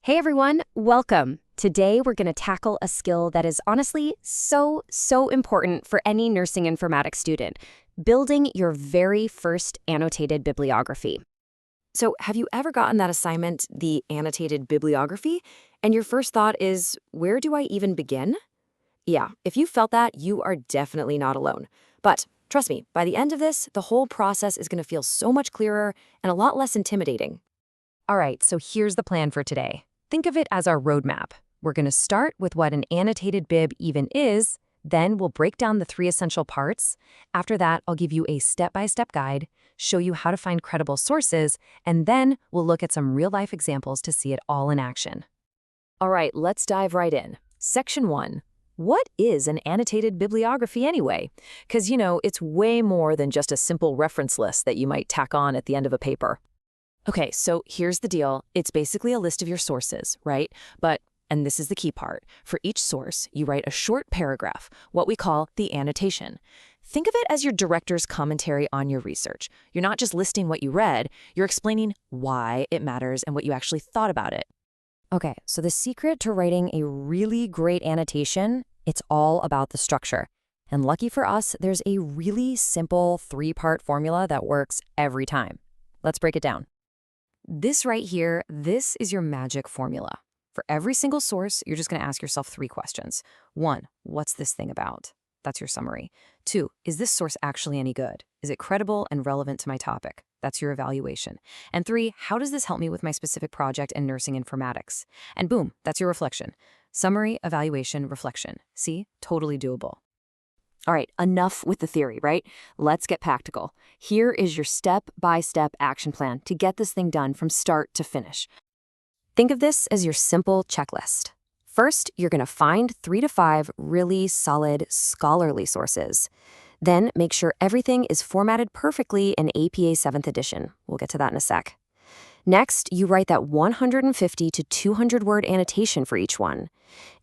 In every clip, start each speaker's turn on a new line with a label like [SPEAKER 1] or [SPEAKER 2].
[SPEAKER 1] Hey everyone, welcome. Today we're going to tackle a skill that is honestly so important for any nursing informatics student, building your very first annotated bibliography. So have you ever gotten that assignment, the annotated bibliography, and your first thought is, where do I even begin? Yeah, if you felt that, you are definitely not alone. But trust me, by the end of this, the whole process is going to feel so much clearer and a lot less intimidating. All right, so here's the plan for today. Think of it as our roadmap. We're going to start with what an annotated bib even is, then we'll break down the 3 essential parts. After that, I'll give you a step-by-step guide, show you how to find credible sources, and then we'll look at some real-life examples to see it all in action. All right, let's dive right in. Section 1. What is an annotated bibliography anyway? Because, it's way more than just a simple reference list that you might tack on at the end of a paper. Okay, so here's the deal. It's basically a list of your sources, right? But, and this is the key part, for each source, you write a short paragraph, what we call the annotation. Think of it as your director's commentary on your research. You're not just listing what you read, you're explaining why it matters and what you actually thought about it. Okay, so the secret to writing a really great annotation, it's all about the structure. And lucky for us, there's a really simple 3-part formula that works every time. Let's break it down. This right here, this is your magic formula. For every single source, you're just going to ask yourself 3 questions. 1, what's this thing about? That's your summary. 2, is this source actually any good? Is it credible and relevant to my topic? That's your evaluation. And 3, how does this help me with my specific project in nursing informatics? And boom, that's your reflection. Summary, evaluation, reflection. See? Totally doable. All right, enough with the theory, right? Let's get practical. Here is your step-by-step action plan to get this thing done from start to finish. Think of this as your simple checklist. First, you're going to find 3 to 5 really solid scholarly sources. Then make sure everything is formatted perfectly in APA 7th edition. We'll get to that in a sec. Next, you write that 150 to 200-word annotation for each one.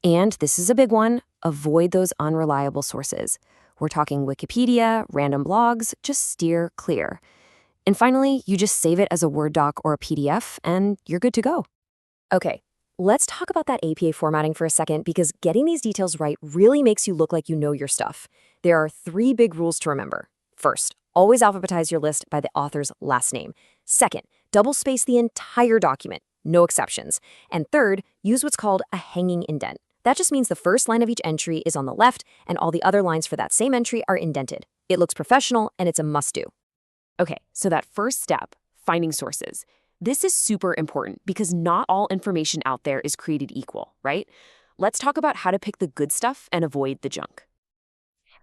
[SPEAKER 1] And this is a big one, avoid those unreliable sources. We're talking Wikipedia, random blogs, just steer clear. And finally, you just save it as a Word doc or a PDF, and you're good to go. Okay, let's talk about that APA formatting for a second, because getting these details right really makes you look like you know your stuff. There are 3 big rules to remember. First, always alphabetize your list by the author's last name. Second, double-space the entire document, no exceptions. And third, use what's called a hanging indent. That just means the first line of each entry is on the left, and all the other lines for that same entry are indented. It looks professional, and it's a must-do. Okay, so that first step, finding sources. This is super important because not all information out there is created equal, right? Let's talk about how to pick the good stuff and avoid the junk.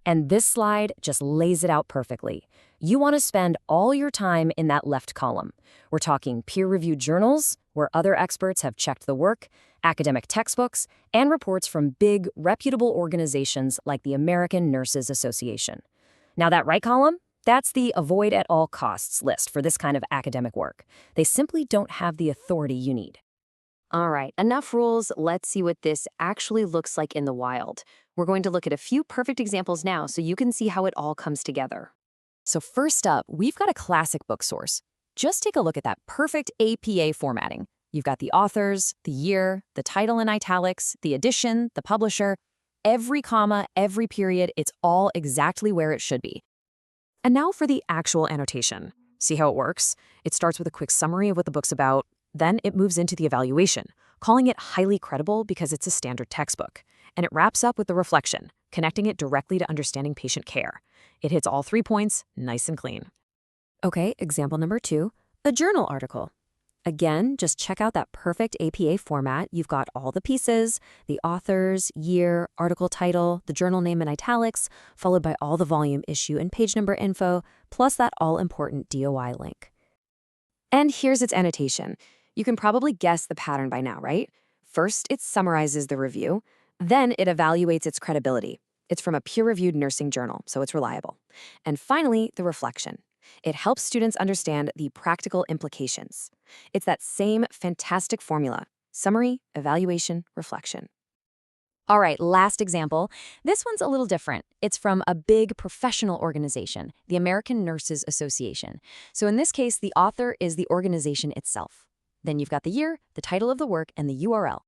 [SPEAKER 1] And this slide just lays it out perfectly. You want to spend all your time in that left column. We're talking peer-reviewed journals, where other experts have checked the work, academic textbooks, and reports from big, reputable organizations like the American Nurses Association. Now that right column, that's the avoid at all costs list for this kind of academic work. They simply don't have the authority you need. All right, enough rules. Let's see what this actually looks like in the wild. We're going to look at a few perfect examples now so you can see how it all comes together. So first up, we've got a classic book source. Just take a look at that perfect APA formatting. You've got the authors, the year, the title in italics, the edition, the publisher, every comma, every period, it's all exactly where it should be. And now for the actual annotation. See how it works? It starts with a quick summary of what the book's about. Then it moves into the evaluation, calling it highly credible because it's a standard textbook. And it wraps up with the reflection, connecting it directly to understanding patient care. It hits all 3 points, nice and clean. Okay, example number 2, a journal article. Again, just check out that perfect APA format. You've got all the pieces, the authors, year, article title, the journal name in italics, followed by all the volume, issue, and page number info, plus that all-important DOI link. And here's its annotation. You can probably guess the pattern by now, right? First, it summarizes the review. Then it evaluates its credibility. It's from a peer-reviewed nursing journal, so it's reliable. And finally, the reflection. It helps students understand the practical implications. It's that same fantastic formula: summary, evaluation, reflection. All right, last example. This one's a little different. It's from a big professional organization, the American Nurses Association. So in this case, the author is the organization itself. Then you've got the year, the title of the work, and the URL.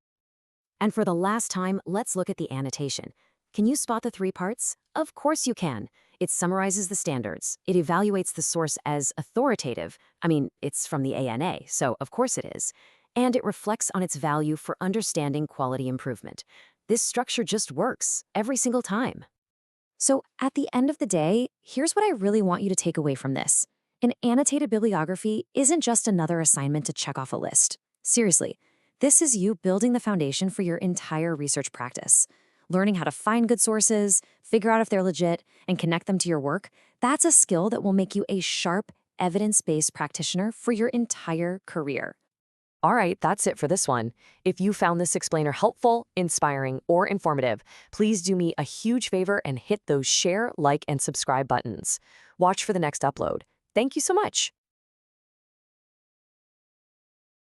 [SPEAKER 1] And for the last time, let's look at the annotation. Can you spot the three parts? Of course you can. It summarizes the standards. It evaluates the source as authoritative. I mean, it's from the ANA, so of course it is. And it reflects on its value for understanding quality improvement. This structure just works every single time. So at the end of the day, here's what I really want you to take away from this. An annotated bibliography isn't just another assignment to check off a list. Seriously, this is you building the foundation for your entire research practice. Learning how to find good sources, figure out if they're legit, and connect them to your work, that's a skill that will make you a sharp, evidence-based practitioner for your entire career. All right, that's it for this one. If you found this explainer helpful, inspiring, or informative, please do me a huge favor and hit those share, like, and subscribe buttons. Watch for the next upload. Thank you so much.